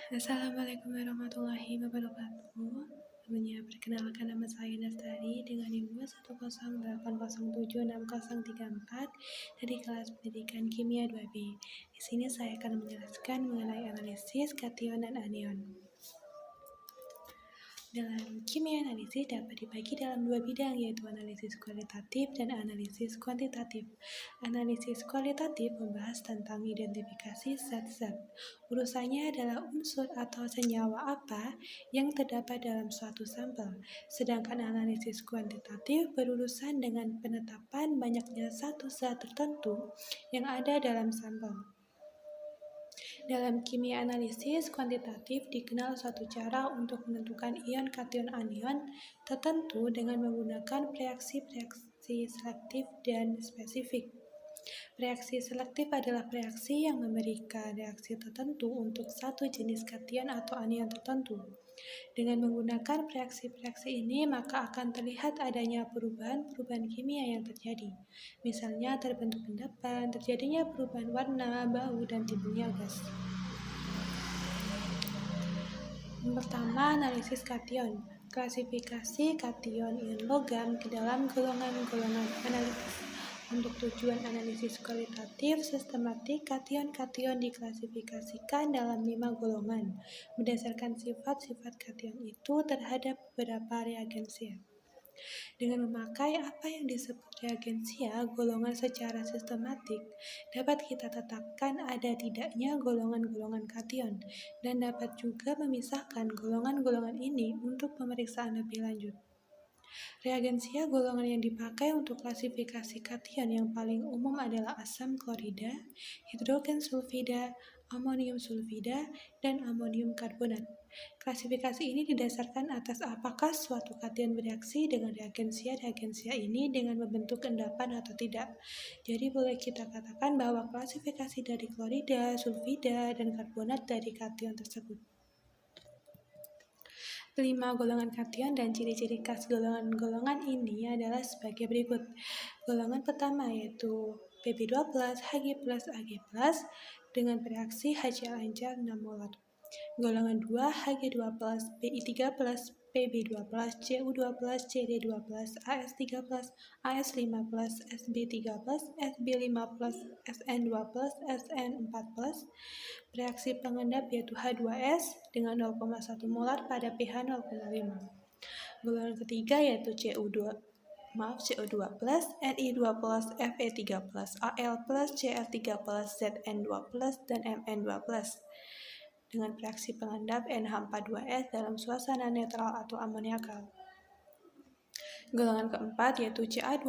Assalamualaikum warahmatullahi wabarakatuh. Sebelumnya perkenalkan, nama saya Nastari dengan NIM 108076034 dari kelas Pendidikan Kimia 2B. Di sini saya akan menjelaskan mengenai analisis kation dan anion. Dalam kimia analisis dapat dibagi dalam dua bidang, yaitu analisis kualitatif dan analisis kuantitatif. Analisis kualitatif membahas tentang identifikasi zat-zat. Urusannya adalah unsur atau senyawa apa yang terdapat dalam suatu sampel. Sedangkan analisis kuantitatif berurusan dengan penetapan banyaknya satu zat tertentu yang ada dalam sampel. Dalam kimia analisis kuantitatif dikenal suatu cara untuk menentukan ion kation anion tertentu dengan menggunakan reaksi-reaksi selektif dan spesifik. Reaksi selektif adalah reaksi yang memberikan reaksi tertentu untuk satu jenis kation atau anion tertentu. Dengan menggunakan reaksi-reaksi ini, maka akan terlihat adanya perubahan-perubahan kimia yang terjadi. Misalnya terbentuk endapan, terjadinya perubahan warna, bau, dan timbulnya gas. Yang pertama, analisis kation. Klasifikasi kation ion logam ke dalam golongan-golongan analisis. Untuk tujuan analisis kualitatif sistematik, kation-kation diklasifikasikan dalam 5 golongan berdasarkan sifat-sifat kation itu terhadap beberapa reagensia. Dengan memakai apa yang disebut reagensia golongan secara sistematik, dapat kita tetapkan ada tidaknya golongan-golongan kation, dan dapat juga memisahkan golongan-golongan ini untuk pemeriksaan lebih lanjut. Reagensia golongan yang dipakai untuk klasifikasi kation yang paling umum adalah asam klorida, hidrogen sulfida, amonium sulfida, dan amonium karbonat. Klasifikasi ini didasarkan atas apakah suatu kation bereaksi dengan reagensia ini dengan membentuk endapan atau tidak. Jadi boleh kita katakan bahwa klasifikasi dari klorida, sulfida, dan karbonat dari kation tersebut. 5 golongan kation dan ciri-ciri khas golongan-golongan ini adalah sebagai berikut. Golongan pertama yaitu Pb2+, Hg+, Ag+, dengan bereaksi HCl encer 6 molar. Golongan 2 Hg2+, Pi3+, Pb2+, Cu2+, Cd2+, As3+, As5+, Sb3+, Sb5+, Sn2+, Sn4+, bereaksi pengendap yaitu H2S dengan 0,1 molar pada pH 0,5. Golongan ketiga yaitu CO2+, Ni2+, Fe3+, Al+, Cl3+, Zn2+, dan Mn2 dengan reaksi pengendap NH42S dalam suasana netral atau amoniakal. Golongan keempat yaitu Ca2+,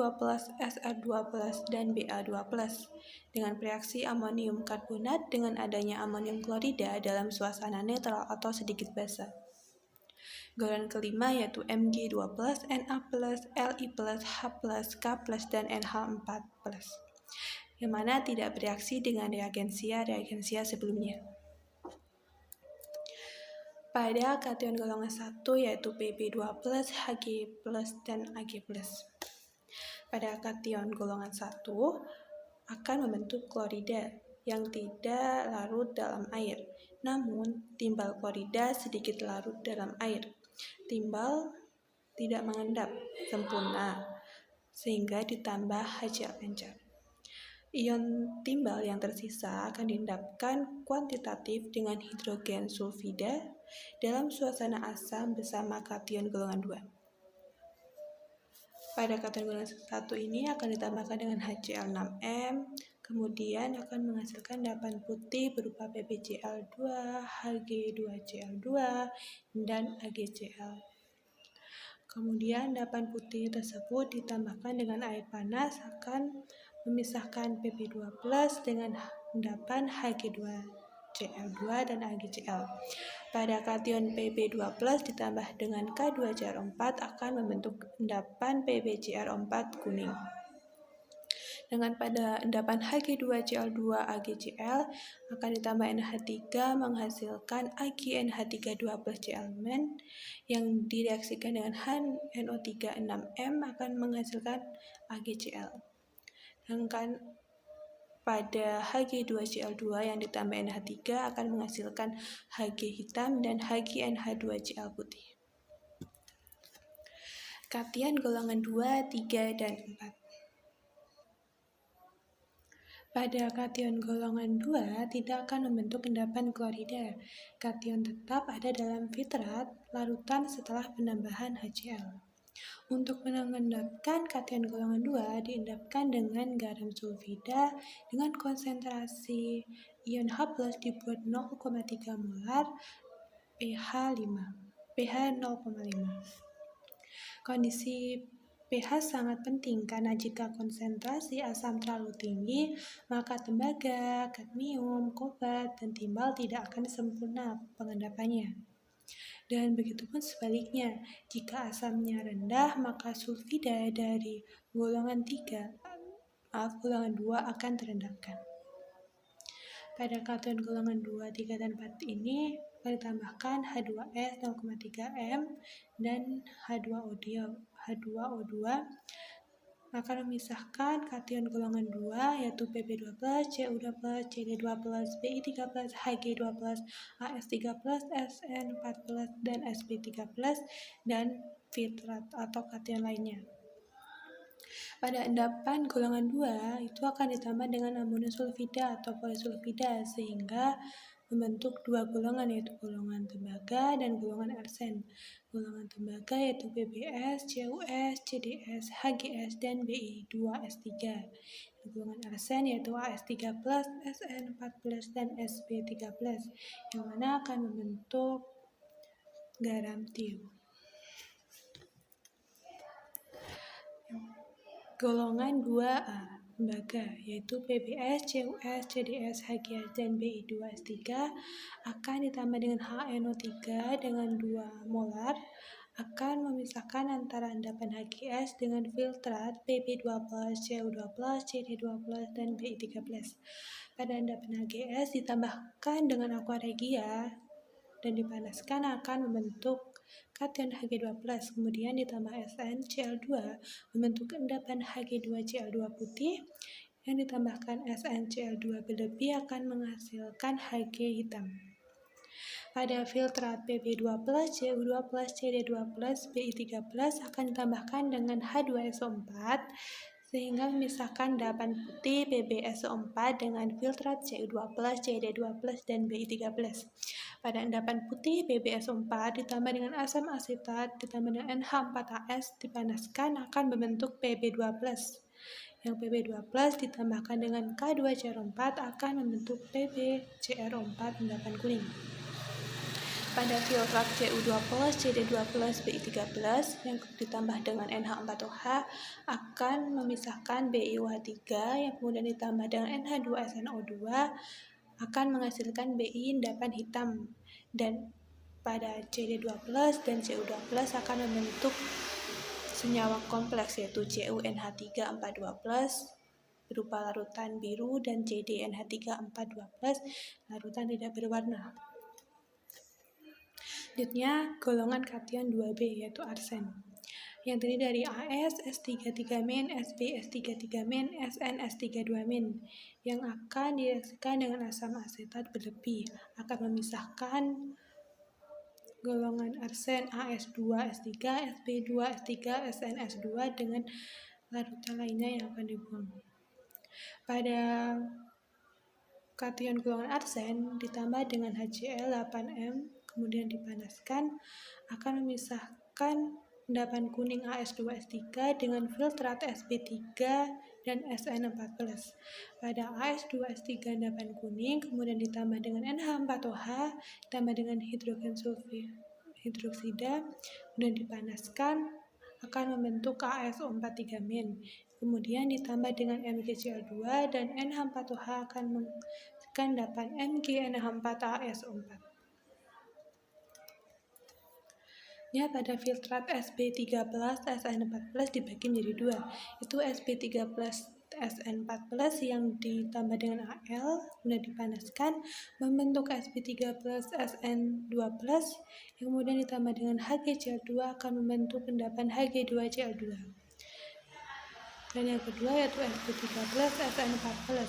Sr2+, dan Ba2 dengan reaksi amonium karbonat dengan adanya amonium klorida dalam suasana netral atau sedikit basa. Golongan kelima yaitu Mg2+, Na+, Li+, H+, K+, dan NH4+, yang mana tidak bereaksi dengan reagensia sebelumnya. Pada kation golongan 1 yaitu Pb2+, Hg+, dan Ag+. Pada kation golongan 1 akan membentuk klorida yang tidak larut dalam air. Namun, timbal klorida sedikit larut dalam air. Timbal tidak mengendap sempurna sehingga ditambah HCl encer. Ion timbal yang tersisa akan diendapkan kuantitatif dengan hidrogen sulfida dalam suasana asam bersama kation golongan 2. Pada kation golongan 1 ini akan ditambahkan dengan HCl6M, kemudian akan menghasilkan endapan putih berupa PbCl2, Hg2Cl2, dan AgCl. Kemudian endapan putih tersebut ditambahkan dengan air panas akan memisahkan Pb2+ dengan endapan Hg2Cl2 dan AgCl. Pada kation Pb2+ ditambah dengan K2Cr4 akan membentuk endapan PbCr4 kuning. Dengan pada endapan Hg2Cl2 AgCl akan ditambah NH3 menghasilkan AgNH3 2+Cl- yang direaksikan dengan HNO3 6M akan menghasilkan AgCl. Sedangkan pada Hg2Cl2 yang ditambah NH3 akan menghasilkan Hg hitam dan HgNH2Cl putih. Kation golongan 2, 3, dan 4. Pada kation golongan 2 tidak akan membentuk endapan klorida. Kation tetap ada dalam fitrat larutan setelah penambahan HCl. Untuk mengendapkan kation golongan 2 diendapkan dengan garam sulfida dengan konsentrasi ion H+ dibuat 0,3 molar pH 0,5. Kondisi pH sangat penting karena jika konsentrasi asam terlalu tinggi, maka tembaga, kadmium, kobalt, dan timbal tidak akan sempurna pengendapannya. Dan begitupun sebaliknya, jika asamnya rendah, maka sulfida dari golongan 2 akan terendapkan. Pada kation golongan 2, 3, dan 4 ini ditambahkan H2S 0,3 m dan H2O2 akan memisahkan kation golongan 2 yaitu Pb2+, Cu2+, Cd2+, Bi3+, Hg2+, As3+, Sn4+, dan Sp3+, dan fitrat atau kation lainnya. Pada endapan golongan 2 itu akan ditambah dengan amonium sulfida atau polisulfida sehingga membentuk dua golongan yaitu golongan tembaga dan golongan arsen. Golongan tembaga yaitu PbS, CuS, CdS, HgS, dan Bi2S3. Golongan arsen yaitu As3+, Sn4+, dan Sp3 yang mana akan membentuk garam tiu. Golongan 2A tembaga yaitu PbS, CuS, CdS, HgS, dan Bi2S3 akan ditambah dengan HNO3 dengan 2 molar akan memisahkan antara endapan HgS dengan filtrat Pb2+, Cu2+, Cd2+, dan Bi3+. Pada endapan HgS ditambahkan dengan aqua regia dan dipanaskan akan membentuk kation Hg2+, kemudian ditambah SnCl2 membentuk endapan Hg2Cl2 putih, yang ditambahkan SnCl2 berlebih akan menghasilkan Hg hitam. Pada filtrat Pb2+, Cu2+, Cd2+, Bi3+ akan ditambahkan dengan H2SO4 sehingga memisahkan endapan putih PbSO4 dengan filtrat Cu2+, Cd2+, dan Bi3+. Pada endapan putih PbSO4 ditambah dengan asam asetat ditambah dengan NH4AS dipanaskan akan membentuk Pb2+. Yang Pb2+ ditambahkan dengan K2CR4 akan membentuk PbCr4 endapan kuning. Pada filtrat Cu2+, Cd2+, Bi3+ yang ditambah dengan NH4OH akan memisahkan BiOH3 yang kemudian ditambah dengan NH2SNO2 akan menghasilkan Bi endapan hitam, dan pada Cd2+ dan Cu2+ akan membentuk senyawa kompleks yaitu CuNH342+ berupa larutan biru dan CdNH342+ larutan tidak berwarna. Selanjutnya golongan kation 2B yaitu arsen yang terdiri dari As, S33-, Sb, S33-, Sn, S32- yang akan direaksikan dengan asam asetat berlebih akan memisahkan golongan arsen As2S3, Sb2S3, SNS2 dengan larutan lainnya yang akan dibuang. Pada kation golongan arsen ditambah dengan HCl 8M kemudian dipanaskan akan memisahkan endapan kuning As2S3 dengan filtrat Sb3 dan Sn4+. Pada As2S3 endapan kuning kemudian ditambah dengan NH4OH ditambah dengan hidrogen hidroksida kemudian dipanaskan akan membentuk AsO4 3-. Kemudian ditambah dengan MgCl2 dan NH4OH akan menghasilkan endapan MgNH4ASO4. Pada filtrat Sb3+, Sn4+ dibagi menjadi dua, yaitu Sb3+, Sn4+ yang ditambah dengan Al, kemudian dipanaskan membentuk Sb3+, Sn2+, yang kemudian ditambah dengan HgCl2 akan membentuk endapan Hg2Cl2. Dan yang kedua yaitu Sb3+, Sn4+,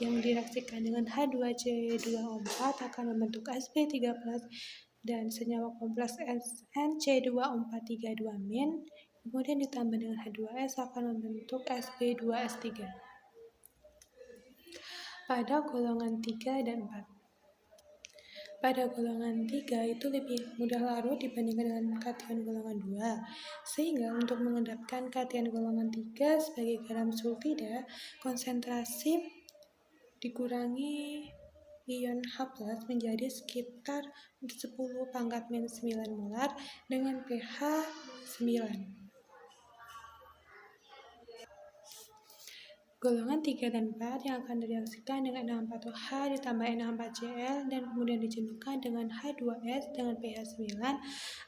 yang direaksikan dengan H2C2O4 akan membentuk Sp3+, dan senyawa kompleks NC2O432-, kemudian ditambah dengan H2S akan membentuk Sp2S3. Pada golongan 3 dan 4. Pada golongan 3 itu lebih mudah larut dibandingkan dengan kation golongan 2. Sehingga untuk mengendapkan kation golongan 3 sebagai garam sulfida, konsentrasi dikurangi ion H+ menjadi sekitar 10⁻⁹ molar dengan pH 9. Golongan 3 dan 4 yang akan direaksikan dengan NH4OH ditambah NH4Cl dan kemudian dijenuhkan dengan H2S dengan pH 9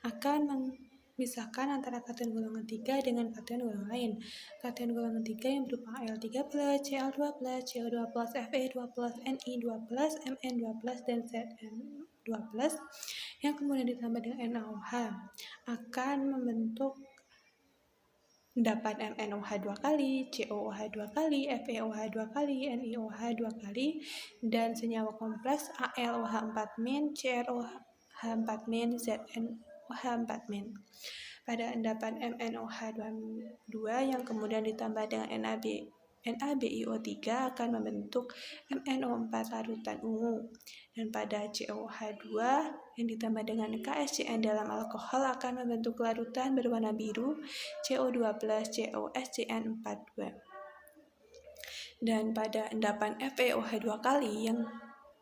akan memisahkan antara kation golongan 3 dengan kation golongan lain. Kation golongan 3 yang berupa Al3+, Cl2+, CO2+, Fe2+, Ni2+, Mn2+, dan Zn2+, yang kemudian ditambah dengan NaOH akan membentuk endapan MnOH 2 kali, COOH 2 kali, FeOH 2 kali, NiOH 2 kali, dan senyawa kompleks AlOH 4-, CrOH 4-, ZnOH 4-. Pada endapan MnOH 2 yang kemudian ditambah dengan NaBiO3 akan membentuk MnO4 larutan ungu. Dan pada COOH 2 yang ditambah dengan KSCN dalam alkohol akan membentuk larutan berwarna biru CO2+ COSCN42. Dan pada endapan FeOH 2 kali yang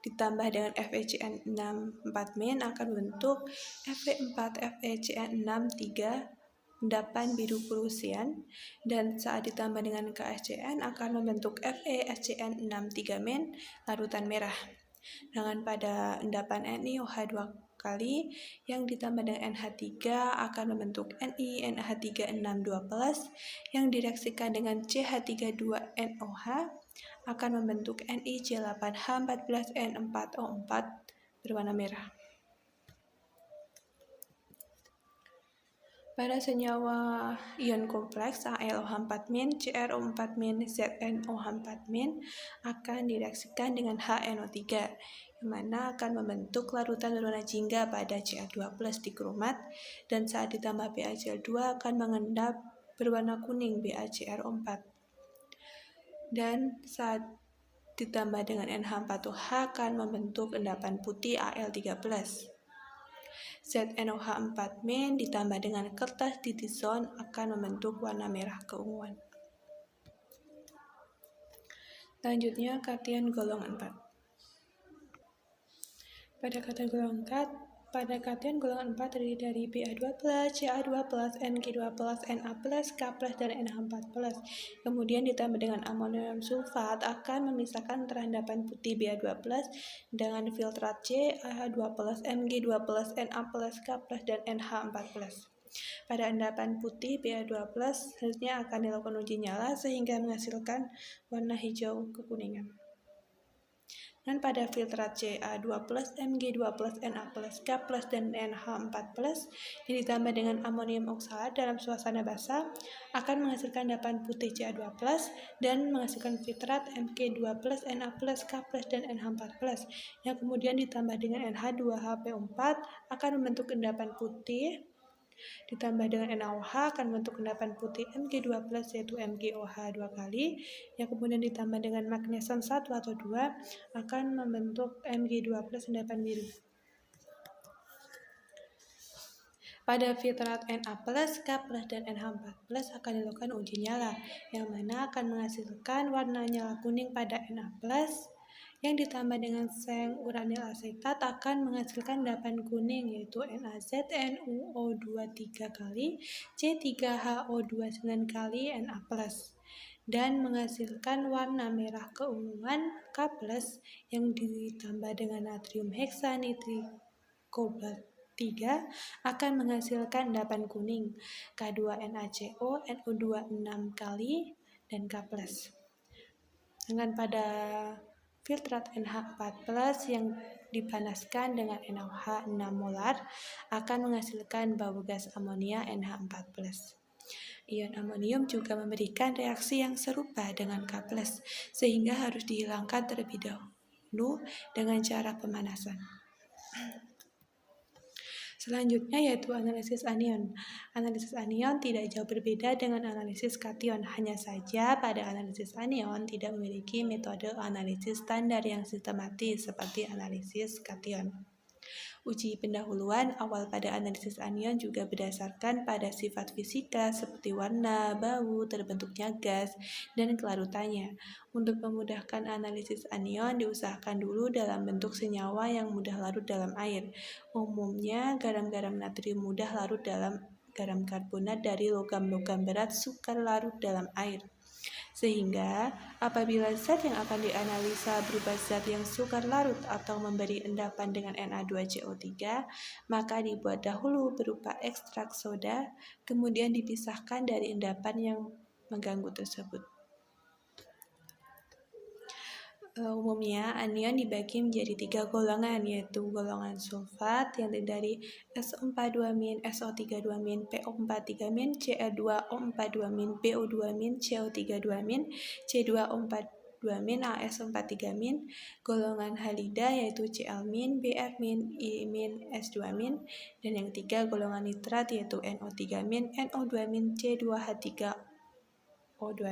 ditambah dengan FeCN6 4- akan membentuk Fe4 FeCN6 3 endapan biru Prussian, dan saat ditambah dengan KSCN akan membentuk FeSCN6 3- larutan merah. Dengan pada endapan NiOH 2 kali yang ditambah dengan NH3 akan membentuk NiNH3NH2+, yang direaksikan dengan CH32NOH akan membentuk NiC8H14N4O4 berwarna merah. Pada senyawa ion kompleks AlOH 4-, CrO 4-, ZnOH 4- akan direaksikan dengan HNO3, yang mana akan membentuk larutan berwarna jingga pada Cr2+ di kromat, dan saat ditambah BaCl2 akan mengendap berwarna kuning BaCrO4. Dan saat ditambah dengan NH4OH akan membentuk endapan putih Al3+. ZnOH 4- ditambah dengan kertas Ditison akan membentuk warna merah keunguan. Selanjutnya kation golongan 4. Pada kation golongan 4 terdiri dari Ba2+, Ca2+, Ng2+, Na+, K+, dan NH4+. Kemudian ditambah dengan amonium sulfat akan memisahkan antara endapan putih Ba2+ dengan filtrat C, Ah2+, Mg2+, Na+, K+, dan NH4+. Pada endapan putih Ba2+ selanjutnya akan dilakukan uji nyala sehingga menghasilkan warna hijau kekuningan. Dan pada filtrat Ca2+, Mg2+, Na+, K+, dan NH4+ yang ditambah dengan amonium oksalat dalam suasana basah akan menghasilkan endapan putih Ca2+ dan menghasilkan filtrat Mg2+, Na+, K+, dan NH4+ yang kemudian ditambah dengan NH2HPO4 akan membentuk endapan putih, ditambah dengan NaOH akan membentuk endapan putih Mg2+, yaitu MgOH 2 kali, yang kemudian ditambah dengan magnesium 1 atau 2 akan membentuk Mg2+ endapan biru. Pada filtrat Na+, K+, dan NH4+ akan dilakukan uji nyala, yang mana akan menghasilkan warna nyala kuning pada Na+, yang ditambah dengan seng uranil asetat akan menghasilkan endapan kuning, yaitu NaZnUO2 3 kali, C3HO2 9 kali, Na+, dan menghasilkan warna merah keunguan K+, yang ditambah dengan natrium heksanitrik kobalt 3 akan menghasilkan endapan kuning K2NaCO NO2 6 kali, dan K+. Dengan pada filtrat NH4+ yang dipanaskan dengan NaOH 6 molar akan menghasilkan bau gas amonia NH4+. Ion amonium juga memberikan reaksi yang serupa dengan K+, sehingga harus dihilangkan terlebih dahulu dengan cara pemanasan. Selanjutnya yaitu analisis anion. Analisis anion tidak jauh berbeda dengan analisis kation, hanya saja pada analisis anion tidak memiliki metode analisis standar yang sistematis seperti analisis kation. Uji pendahuluan awal pada analisis anion juga berdasarkan pada sifat fisika seperti warna, bau, terbentuknya gas, dan kelarutannya. Untuk memudahkan analisis anion diusahakan dulu dalam bentuk senyawa yang mudah larut dalam air. Umumnya garam-garam natrium mudah larut dalam garam karbonat dari logam-logam berat sukar larut dalam air. Sehingga apabila zat yang akan dianalisa berupa zat yang sukar larut atau memberi endapan dengan Na2CO3, maka dibuat dahulu berupa ekstrak soda, kemudian dipisahkan dari endapan yang mengganggu tersebut. Umumnya anion dibagi menjadi 3 golongan, yaitu golongan sulfat yang terdiri dari SO42-, SO32-, PO43-, Cl2O42-, PO2-, CO32-, C2O42-, AS43-, golongan halida yaitu Cl-, Br-, I-, S2-, dan yang ketiga golongan nitrat yaitu NO3-, NO2-, C2H3O2-.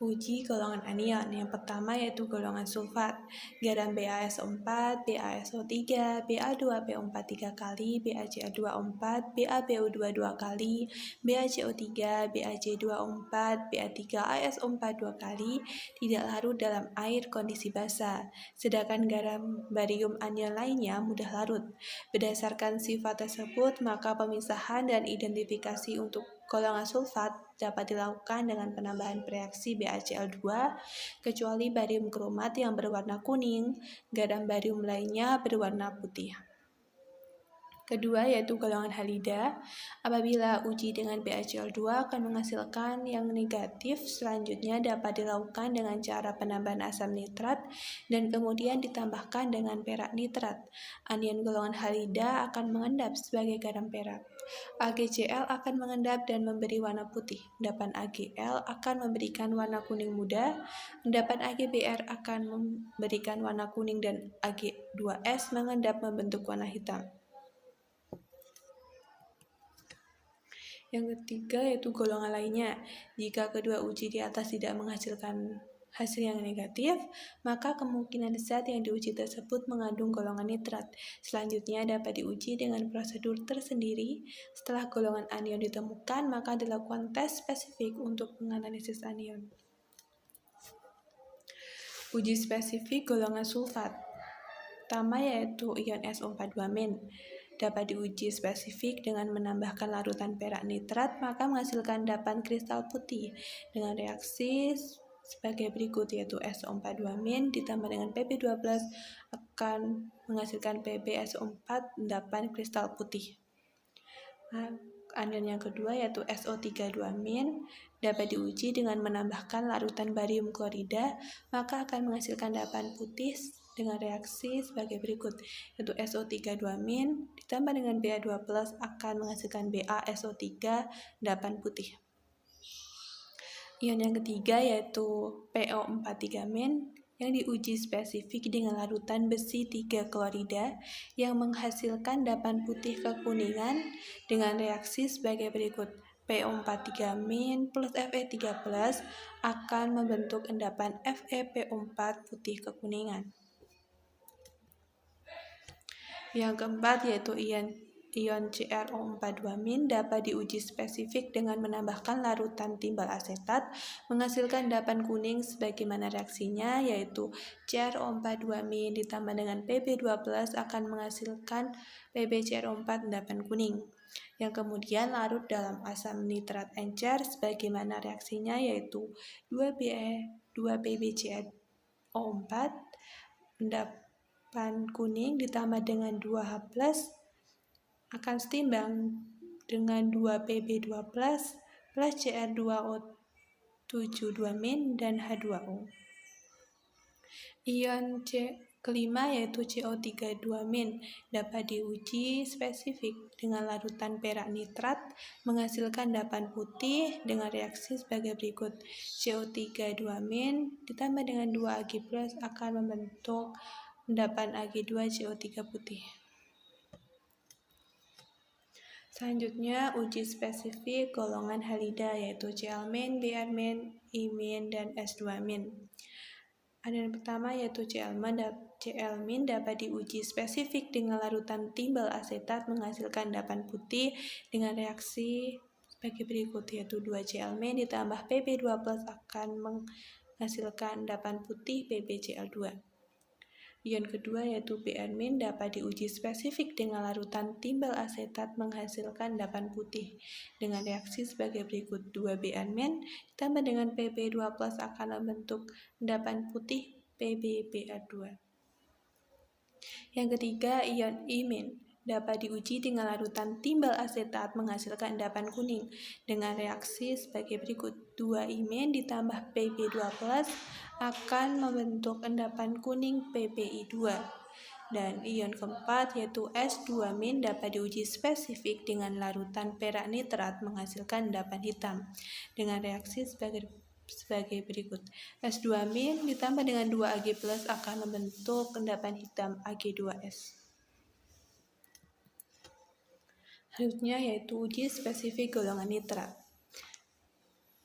Uji golongan anion. Yang pertama yaitu golongan sulfat. Garam BaSO4, BaSO3, Ba2PO4 3 kali, BaCl2O4, BaBO2 2 kali, BaCO3, BaC2O4, Ba3ASO4 2 kali, tidak larut dalam air kondisi basah. Sedangkan garam barium anion lainnya mudah larut. Berdasarkan sifat tersebut, maka pemisahan dan identifikasi untuk golongan sulfat dapat dilakukan dengan penambahan reaksi BaCl2, kecuali barium kromat yang berwarna kuning, garam barium lainnya berwarna putih. Kedua yaitu golongan halida. Apabila uji dengan BaCl2 akan menghasilkan yang negatif, selanjutnya dapat dilakukan dengan cara penambahan asam nitrat dan kemudian ditambahkan dengan perak nitrat. Anion golongan halida akan mengendap sebagai garam perak. AgCl akan mengendap dan memberi warna putih. Endapan AgL akan memberikan warna kuning muda. Endapan AgBr akan memberikan warna kuning dan Ag2S mengendap membentuk warna hitam. Yang ketiga yaitu golongan lainnya. Jika kedua uji di atas tidak menghasilkan hasil yang negatif, maka kemungkinan zat yang diuji tersebut mengandung golongan nitrat. Selanjutnya dapat diuji dengan prosedur tersendiri. Setelah golongan anion ditemukan, maka dilakukan tes spesifik untuk menganalisis anion. Uji spesifik golongan sulfat. Pertama yaitu ion SO42-. Dapat diuji spesifik dengan menambahkan larutan perak nitrat, maka menghasilkan endapan kristal putih dengan reaksi sebagai berikut, yaitu SO42- ditambah dengan Pb12 akan menghasilkan PbSO4 endapan kristal putih. Anion yang kedua yaitu SO32- dapat diuji dengan menambahkan larutan barium klorida, maka akan menghasilkan endapan putih dengan reaksi sebagai berikut, yaitu SO32- ditambah dengan Ba2+ akan menghasilkan BaSO3 endapan putih. Ion yang ketiga yaitu PO43- yang diuji spesifik dengan larutan besi 3 klorida yang menghasilkan endapan putih kekuningan dengan reaksi sebagai berikut. PO43- plus Fe3+ akan membentuk endapan FePO4 putih kekuningan. Yang keempat yaitu ion CrO42- dapat diuji spesifik dengan menambahkan larutan timbal asetat menghasilkan endapan kuning sebagaimana reaksinya, yaitu CrO42- ditambah dengan Pb12 akan menghasilkan PbCrO4 endapan kuning, yang kemudian larut dalam asam nitrat encer sebagaimana reaksinya, yaitu 2PbCrO4 endapan kuning ditambah dengan 2H+ akan setimbang dengan 2Pb2+ plus Cr2O72- dan H2O. Ion Kelima yaitu CO3 2- dapat diuji spesifik dengan larutan perak nitrat menghasilkan endapan putih dengan reaksi sebagai berikut. CO3 2- ditambah dengan 2 Ag+ akan membentuk endapan Ag2CO3 putih. Selanjutnya uji spesifik golongan halida yaitu Cl-, Br-, I-, dan S2-. Yang pertama yaitu Cl- dapat diuji spesifik dengan larutan timbal asetat menghasilkan endapan putih dengan reaksi sebagai berikut, yaitu 2 Cl- ditambah Pb2+ akan menghasilkan endapan putih PbCl2. Ion kedua yaitu Br- dapat diuji spesifik dengan larutan timbal asetat menghasilkan endapan putih dengan reaksi sebagai berikut, 2 Br- ditambah dengan Pb2+ akan membentuk endapan putih PbBr2. Yang ketiga, ion I- dapat diuji dengan larutan timbal asetat menghasilkan endapan kuning dengan reaksi sebagai berikut, 2 I- ditambah Pb2+ akan membentuk endapan kuning PbI2. Dan ion keempat yaitu S2- dapat diuji spesifik dengan larutan perak nitrat menghasilkan endapan hitam dengan reaksi sebagai berikut. S2- ditambah dengan 2 Ag+ akan membentuk endapan hitam Ag2S. Selanjutnya yaitu uji spesifik golongan nitrat.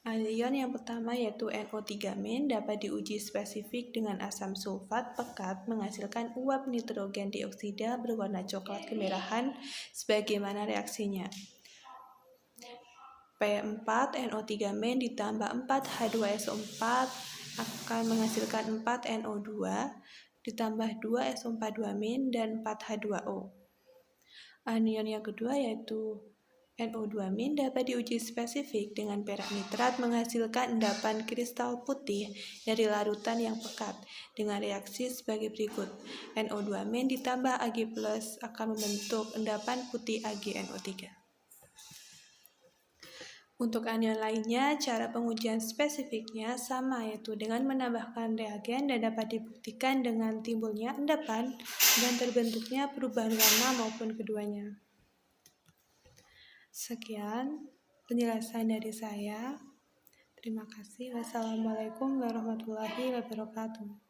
Ion yang pertama yaitu NO3- dapat diuji spesifik dengan asam sulfat pekat menghasilkan uap nitrogen dioksida berwarna coklat kemerahan. Sebagaimana reaksinya. P4NO3- ditambah 4H2SO4 akan menghasilkan 4NO2 ditambah 2SO4 dan 4H2O. Anion yang kedua yaitu NO2- dapat diuji spesifik dengan perak nitrat menghasilkan endapan kristal putih dari larutan yang pekat dengan reaksi sebagai berikut. NO2- ditambah Ag+ akan membentuk endapan putih AgNO3. Untuk anion lainnya, cara pengujian spesifiknya sama, yaitu dengan menambahkan reagen dan dapat dibuktikan dengan timbulnya endapan dan terbentuknya perubahan warna maupun keduanya. Sekian penjelasan dari saya. Terima kasih. Wassalamualaikum warahmatullahi wabarakatuh.